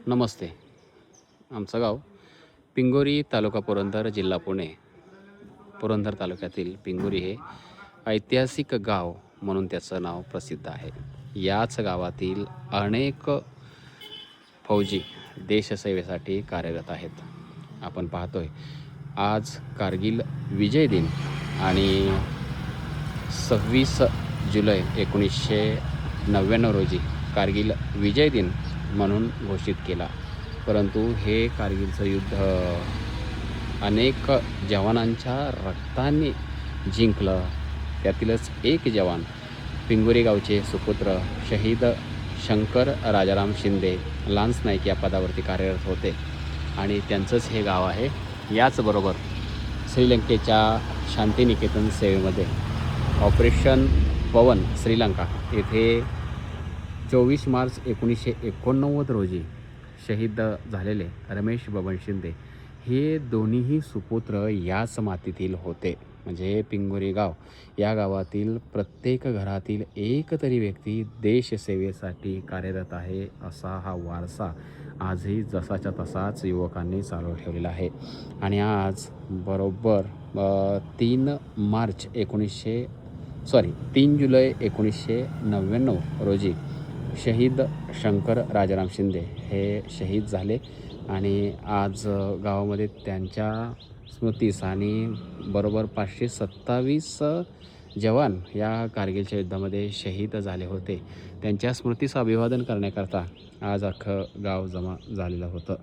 नमस्ते. आमचं गाव पिंगोरी, तालुका पुरंदर, जिल्हा पुणे. पुरंदर तालुक्यातील पिंगोरी हे ऐतिहासिक गाव म्हणून त्याचं नाव प्रसिद्ध आहे. याच गावातील अनेक फौजी देशसेवेसाठी कार्यरत आहेत. आपण पाहतोय आज कारगिल विजय दिन आणि 26 जुलै 1999 रोजी कारगिल विजय दिन म्हणून घोषित केला. परंतु हे कारगिलचं युद्ध अनेक जवानांच्या रक्ताने जिंकलं. त्यातीलच एक जवान पिंगोरी गावचे सुपुत्र शहीद शंकर राजाराम शिंदे लान्स नाईक या पदावरती कार्यरत होते आणि त्यांचंच हे गाव आहे. याचबरोबर श्रीलंकेच्या शांतिनिकेतन सेवेमध्ये ऑपरेशन पवन श्रीलंका येथे 24 मार्च 1989 रोजी शहीद झालेले रमेश बबन शिंदे हे दोन्हीही सुपुत्र याच मातीतील होते. म्हणजे पिंगोरी गाव या गावातील प्रत्येक घरातील एक तरी व्यक्ती देशसेवेसाठी कार्यरत आहे. असा हा वारसा आजही जसाच्या तसाच युवकांनी चालू ठेवलेला आहे. आणि आज बरोबर 3 जुलै 1999 रोजी शहीद शंकर राजाराम शिंदे हे शहीद झाले आणि आज गावामध्ये त्यांच्या स्मृतीस आणि बरोबर 527 जवान या कारगिलच्या युद्धामध्ये शहीद झाले होते. त्यांच्या स्मृतीचं अभिवादन करण्याकरता आज अख्खं गाव जमा झालेलं होतं.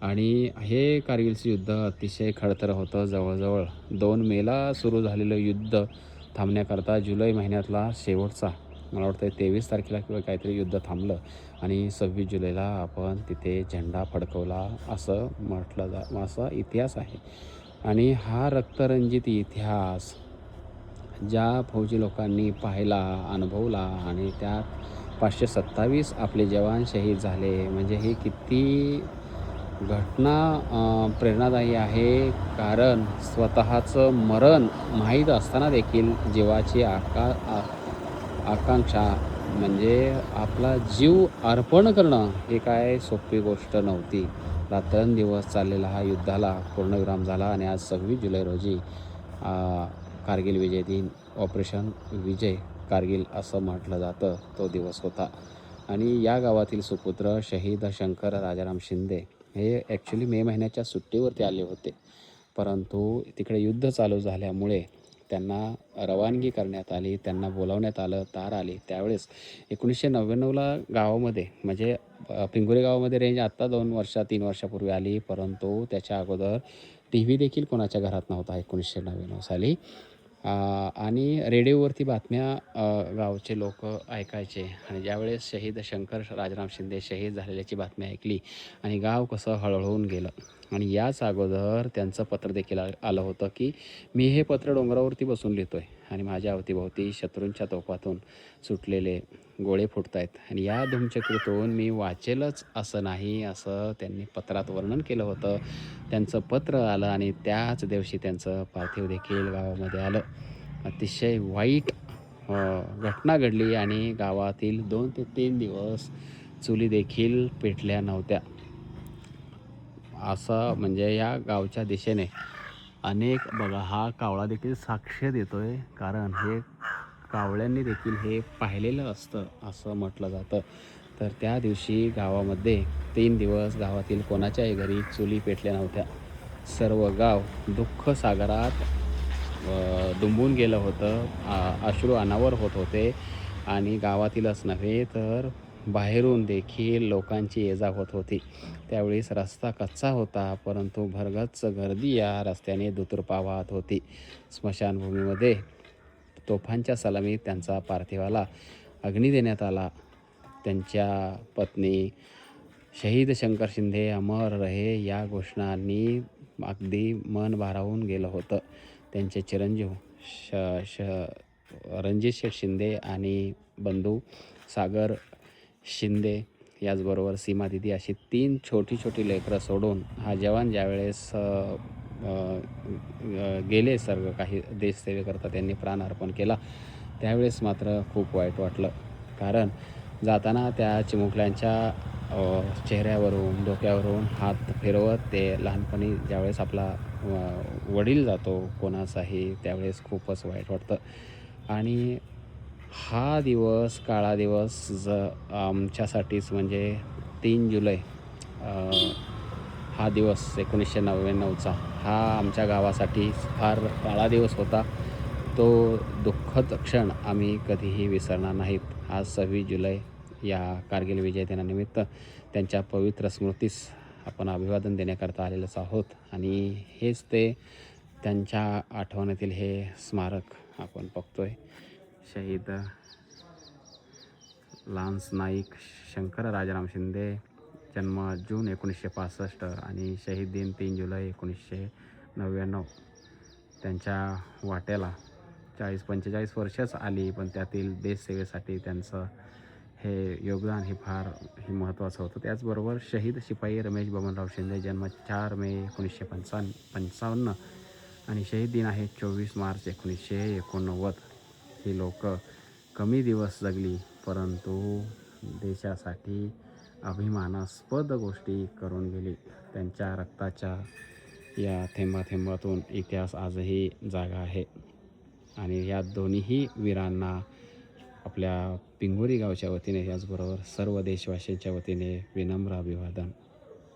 आणि हे कारगिलचं युद्ध अतिशय खडतर होतं. जवळजवळ 2 मेला सुरू झालेलं युद्ध थांबण्याकरता जुलै महिन्यातला शेवटचा मला वाटतं 23 तारखेला किंवा काहीतरी युद्ध थांबलं आणि 26 जुलैला आपण तिथे झेंडा फडकवला असं म्हटलं असा इतिहास आहे. आणि हा रक्तरंजित इतिहास ज्या फौजी लोकांनी पाहिला, अनुभवला आणि त्यात 527 आपले जवान शहीद झाले म्हणजे ही किती घटना प्रेरणादायी आहे. कारण स्वतःचं मरण माहीत असताना देखील जीवाची आकांक्षा म्हणजे आपला जीव अर्पण करणं हे काय सोपी गोष्ट नव्हती. रात्रंदिवस चाललेला हा युद्धाला पूर्णविराम झाला आणि आज 26 जुलै रोजी कारगिल विजय दिन, ऑपरेशन विजय कारगिल असं म्हटलं जातं, तो दिवस होता. आणि या गावातील सुपुत्र शहीद शंकर राजाराम शिंदे हे ॲक्च्युली मे महिन्याच्या सुट्टीवरती आले होते. परंतु तिकडे युद्ध चालू झाल्यामुळे त्यांना रवानगी करण्यात आली, त्यांना बोलावण्यात आलं, तार आली. त्यावेळेस 1999ला गावामध्ये म्हणजे पिंगोरी गावामध्ये रेंज आत्ता 3 वर्षापूर्वी आली. परंतु त्याच्या अगोदर TV देखील कोणाच्या घरात नव्हता 1999 साली. आणि रेडिओवरती बातम्या गावचे लोक ऐकायचे आणि ज्यावेळेस शहीद शंकर राजाराम शिंदे शहीद झालेल्याची बातमी ऐकली आणि गाव कसं हळहळून गेलं. आणि याच अगोदर त्यांचं पत्र देखील आलं होतं की मी हे पत्र डोंगरावरती बसून लिहितो आहे आणि माझ्या अवतीभोवती शत्रूंच्या तोफातून सुटलेले गोळे फुटत आहेत आणि या धुमचक्रीतून मी वाचेलच असं नाही, असं त्यांनी पत्रात वर्णन केलं होतं. त्यांचं पत्र आलं आणि त्याच दिवशी त्यांचं पार्थिव देखील गावामध्ये आलं. अतिशय वाईट घटना घडली आणि गावातील 2 ते 3 दिवस चुली देखील पेटल्या नव्हत्या. असं म्हणजे या गावच्या दिशेने अनेक बघा हा कावळा देखील साक्ष देतोय. कारण हे कावळ्यांनी देखील हे पाहिलेलं असतं असं म्हटलं जातं. तर त्या दिवशी गावामध्ये 3 दिवस गावातील कोणाच्याही घरी चुली पेटल्या नव्हत्या. सर्व गाव दुःख सागरात दुंबून गेलं होतं. अश्रू अनावर होत होते आणि गावातीलच नव्हे तर बाहेरून देखील लोकांची ये-जा होत होती. त्यावेळेस रस्ता कच्चा होता, परंतु भरगच्च गर्दी या रस्त्याने दुतर्फा वाहत होती. स्मशानभूमीमध्ये तोफांच्या सलामीत त्यांचा पार्थिवाला अग्नी देण्यात आला. त्यांच्या पत्नी शहीद शंकर शिंदे अमर रहे या घोषणांनी अगदी मन भारावून गेलं होतं. त्यांचे चिरंजीव रणजित शेठ शिंदे आणि बंधू सागर शिंदे याचबरोबर सीमा दिदी अशी 3 छोटी लेकरं सोडून हा जवान ज्यावेळेस गेले सर्व काही देशसेवेकरता त्यांनी प्राण अर्पण केला, त्यावेळेस मात्र खूप वाईट वाटलं. कारण जाताना त्या चिमुकल्यांच्या चेहऱ्यावरून डोक्यावरून हात फिरवत ते लहानपणी ज्यावेळेस आपला वडील जातो कोणाचाही त्यावेळेस खूपच वाईट वाटतं. आणि हा दिवस काळा दिवस आमच्यासाठीच म्हणजे 3 जुलै अ, हा दिवस 1999चा हा आमच्या गावासाठी फार काळा दिवस होता. तो दुःखद क्षण आम्ही कधीही विसरणार नाहीत. आज 26 जुलै या कारगिल विजय दिनानिमित्त त्यांच्या पवित्र स्मृतीस आपण अभिवादन देण्याकरता आलेलोच आहोत आणि हेच ते त्यांच्या आठवणीतील हे स्मारक आपण बघतोय. शहीद लान्स नाईक शंकर राजाराम शिंदे, जन्म जून 1965 आणि शहीद दिन 3 जुलै 1999. त्यांच्या वाट्याला 40-45 वर्षच आली, पण त्यातील देशसेवेसाठी त्यांचं हे योगदान हे फार महत्त्वाचं होतं. त्याचबरोबर शहीद शिपाई रमेश बबनराव शिंदे, जन्म 4 मे 1955 आणि शहीद दिन आहे 24 मार्च 1989. ही लोक कमी दिवस जगली, परंतु देशासाठी अभिमानास्पद गोष्टी करून गेली. त्यांच्या रक्ताच्या या थेंबाथेंबातून इतिहास आजही जागा आहे आणि या दोन्हीही वीरांना आपल्या पिंगुरी गावच्या वतीने, याचबरोबर सर्व देशवासीयांच्या वतीने विनम्र अभिवादन.